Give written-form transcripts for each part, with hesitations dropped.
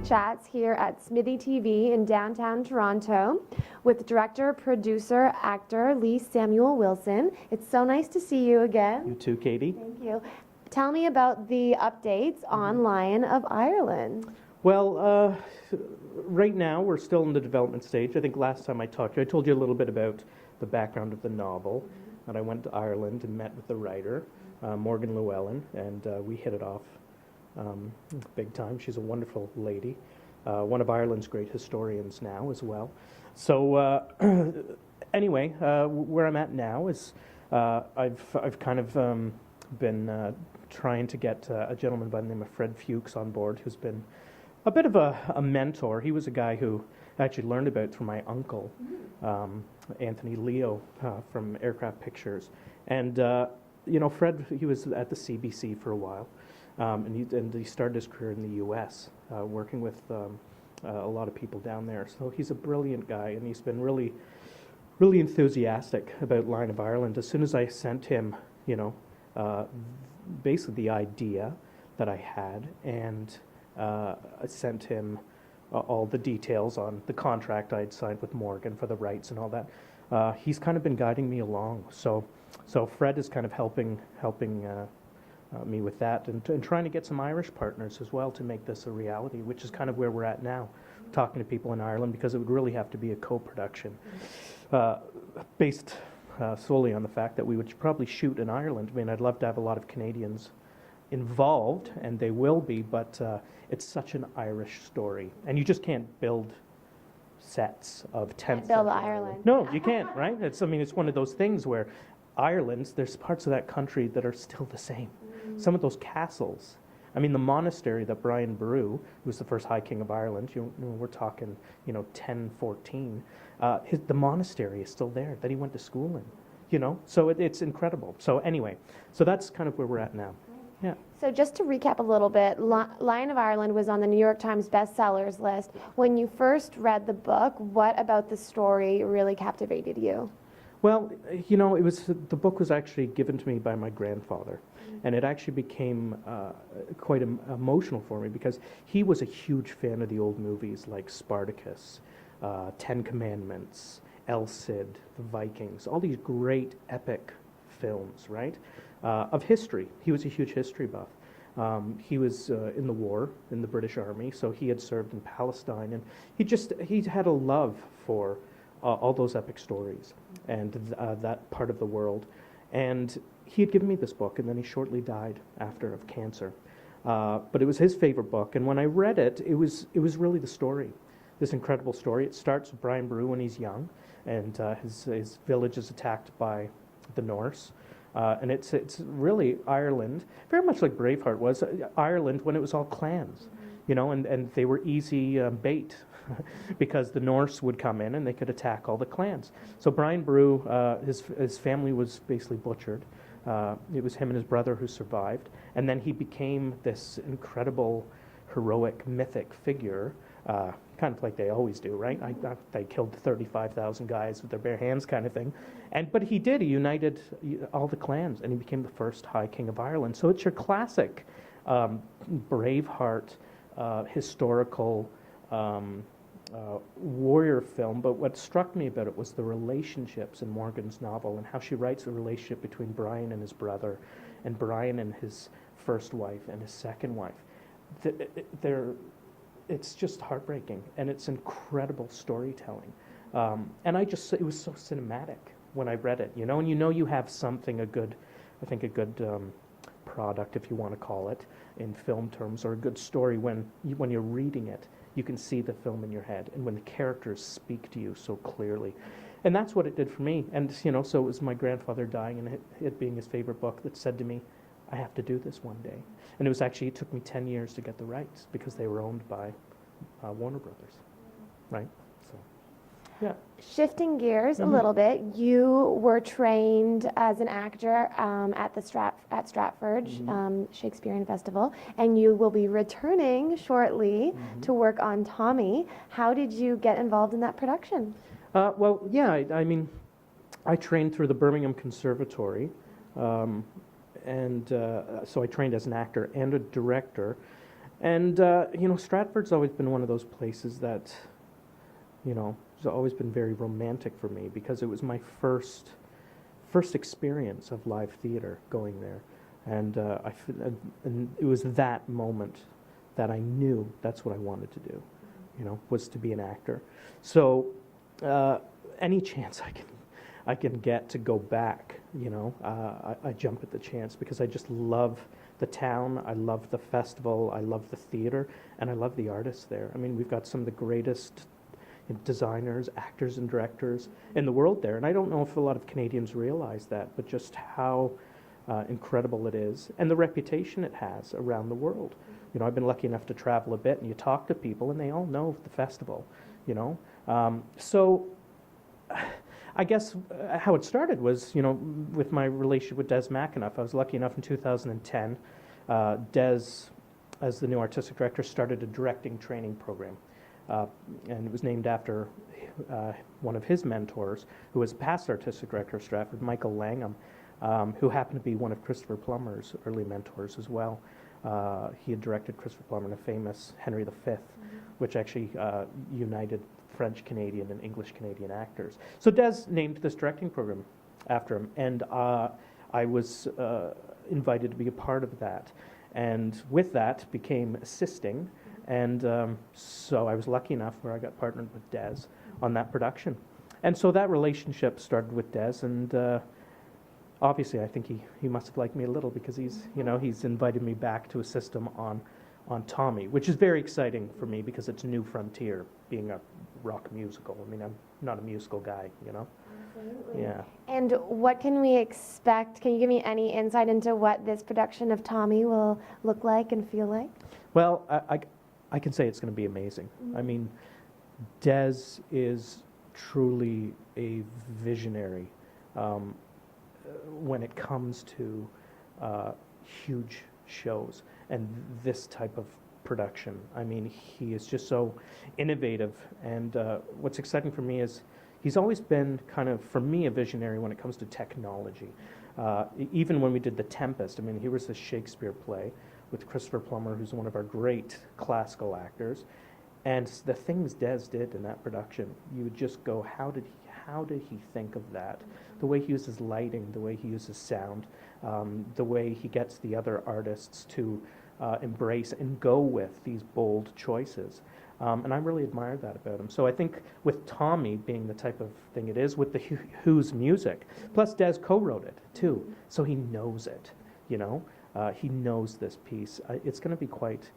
chats here at SMITHEE TV in downtown Toronto with director, producer, actor Lee Samuel Wilson. It's so nice to see you again. You too, Katie. Thank you. Tell me about the updates on Lion of Ireland. Well, right now we're still in the development stage. I think last time I talked to you, I told you a little bit about the background of the novel, and I went to Ireland and met with the writer, Morgan Llewellyn, and we hit it off big time. She's a wonderful lady, one of Ireland's great historians now as well. So anyway, where I'm at now is I've kind of been trying to get a gentleman by the name of Fred Fuchs on board, who's been a bit of a mentor. He was a guy who I actually learned about through my uncle, Anthony Leo from Aircraft Pictures. And, you know, Fred, he was at the CBC for a while, and he started his career in the U.S., working with a lot of people down there. So he's a brilliant guy, and he's been really enthusiastic about Lion of Ireland. As soon as I sent him, you know, basically the idea that I had, and I sent him all the details on the contract I had signed with Morgan for the rights and all that. He's kind of been guiding me along. So Fred is kind of helping me with that, and trying to get some Irish partners as well to make this a reality, which is kind of where we're at now, talking to people in Ireland, because it would really have to be a co-production based solely on the fact that we would probably shoot in Ireland. I mean, I'd love to have a lot of Canadians involved, and they will be, but it's such an Irish story, and you just can't build sets of 10th Build Ireland. No, you can't, right? I mean, it's one of those things where Ireland, there's parts of that country that are still the same. Some of those castles, I mean, the monastery that Brian Boru, who was the first High King of Ireland, you know, we're talking, you know, 1014, the monastery is still there that he went to school in, you know, so it's incredible. So anyway, so that's kind of where we're at now. Yeah. So just to recap a little bit, Lion of Ireland was on the New York Times bestsellers list. When you first read the book, what about the story really captivated you? Well, you know, the book was actually given to me by my grandfather, and it actually became quite emotional for me, because he was a huge fan of the old movies like Spartacus, Ten Commandments, El Cid, The Vikings, all these great epic films, right, of history. He was a huge history buff. He was in the war, in the British Army, so he had served in Palestine, and he had a love for all those epic stories and that part of the world. And he had given me this book, and then he shortly died after of cancer. But it was his favorite book, and when I read it, it was really the story, this incredible story. It starts with Brian Boru when he's young, and his village is attacked by the Norse. And it's really Ireland, very much like Braveheart was, Ireland when it was all clans, you know, and they were easy bait because the Norse would come in and they could attack all the clans. So Brian Boru, his family was basically butchered. It was him and his brother who survived, and then he became this incredible, heroic, mythic figure, kind of like they always do, right? They killed 35,000 guys with their bare hands, kind of thing. But he united all the clans, and he became the first High King of Ireland. So it's your classic Braveheart historical warrior film. But what struck me about it was the relationships in Morgan's novel, and how she writes the relationship between Brian and his brother, and Brian and his first wife and his second wife. It's just heartbreaking, and it's incredible storytelling. And it was so cinematic when I read it, you know, and you know you have something, a good product, if you want to call it, in film terms, or a good story when you're reading it. You can see the film in your head, and when the characters speak to you so clearly. And that's what it did for me. And, you know, so it was my grandfather dying, and it being his favorite book, that said to me, I have to do this one day. And it took me 10 years to get the rights, because they were owned by Warner Brothers, right? So, yeah. Shifting gears a little bit, you were trained as an actor at Stratford Shakespearean Festival, and you will be returning shortly to work on Tommy. How did you get involved in that production? Well, yeah, I mean, I trained through the Birmingham Conservatory, and so I trained as an actor and a director. And, Stratford's always been one of those places that, has always been very romantic for me because it was my first experience of live theater going there. And, and it was that moment that I knew that's what I wanted to do, was to be an actor. So any chance I can get to go back, I jump at the chance because I just love the town, I love the festival, I love the theater, and I love the artists there. I mean, we've got some of the greatest designers, actors, and directors in the world there. And I don't know if a lot of Canadians realize that, but just how incredible it is and the reputation it has around the world. I've been lucky enough to travel a bit, and you talk to people, and they all know the festival, So I guess how it started was, with my relationship with Des McAnuff. I was lucky enough in 2010, Des, as the new artistic director, started a directing training program. And it was named after one of his mentors, who was past artistic director of Stratford, Michael Langham, who happened to be one of Christopher Plummer's early mentors as well. He had directed Christopher Plummer in a famous Henry V, which actually united French-Canadian and English-Canadian actors. So Des named this directing program after him, and I was invited to be a part of that. And with that became assisting, and so I was lucky enough where I got partnered with Des on that production. And so that relationship started with Des, and obviously I think he must have liked me a little because he's invited me back to assist him on Tommy, which is very exciting for me because it's a new frontier, being a rock musical. I mean, I'm not a musical guy, Absolutely. Yeah. And what can we expect? Can you give me any insight into what this production of Tommy will look like and feel like? Well, I can say it's going to be amazing. I mean, Des is truly a visionary when it comes to huge shows and this type of production. I mean, he is just so innovative, and what's exciting for me is he's always been kind of, for me, a visionary when it comes to technology. Even when we did The Tempest, I mean, here was this Shakespeare play with Christopher Plummer, who's one of our great classical actors, and the things Des did in that production, you would just go, how did he think of that? The way he uses lighting, the way he uses sound, the way he gets the other artists to embrace and go with these bold choices. And I really admire that about him. So I think with Tommy being the type of thing it is, with the Who's music, plus Des co-wrote it too, so he knows it, he knows this piece. It's going to be quite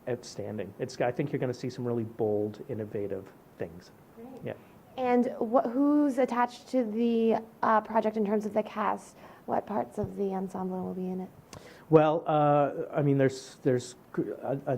outstanding. I think you're going to see some really bold, innovative things. Great. Yeah. And who's attached to the project in terms of the cast? What parts of the ensemble will be in it? Well, I mean, there's a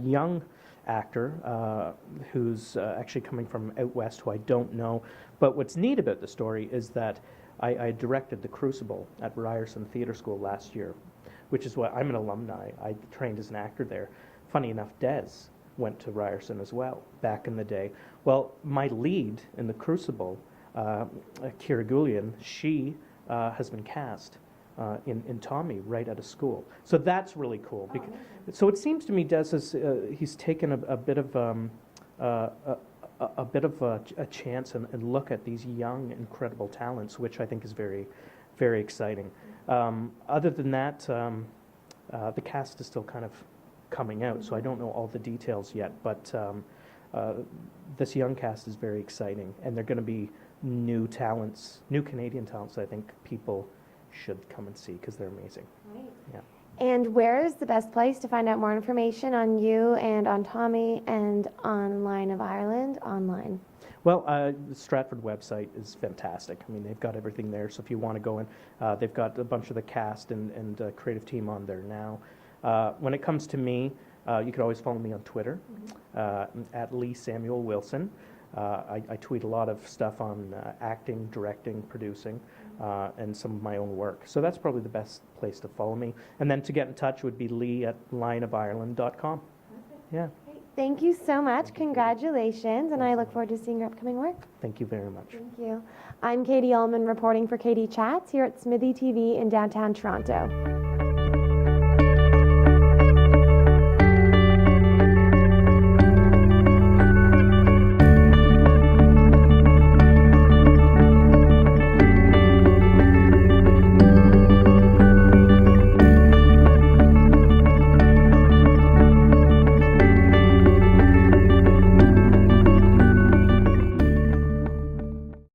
young actor who's actually coming from out west, who I don't know. But what's neat about the story is that I directed The Crucible at Ryerson Theatre School last year, which is what I'm an alumni. I trained as an actor there. Funny enough, Des went to Ryerson as well back in the day. Well, my lead in The Crucible, Kira Gulian, she has been cast in Tommy right out of school. So that's really cool. So it seems to me Des is he's taken a bit of a chance and look at these young, incredible talents, which I think is very, very exciting. Other than that, the cast is still kind of coming out, so I don't know all the details yet, but this young cast is very exciting, and they're going to be new talents, new Canadian talents I think people should come and see because they're amazing. Right. Yeah. And where is the best place to find out more information on you and on Tommy and on Line of Ireland online? Well, the Stratford website is fantastic. I mean, they've got everything there, so if you want to go in, they've got a bunch of the cast and creative team on there now. When it comes to me, you can always follow me on Twitter, at Lee Samuel Wilson. I tweet a lot of stuff on acting, directing, producing, and some of my own work. So that's probably the best place to follow me. And then to get in touch would be lee@lineofireland.com. Yeah. Great. Thank you so much. Congratulations, and I look forward to seeing your upcoming work. Thank you very much. Thank you. I'm Katie Uhlmann reporting for Katie Chats here at SMITHEE TV in downtown Toronto.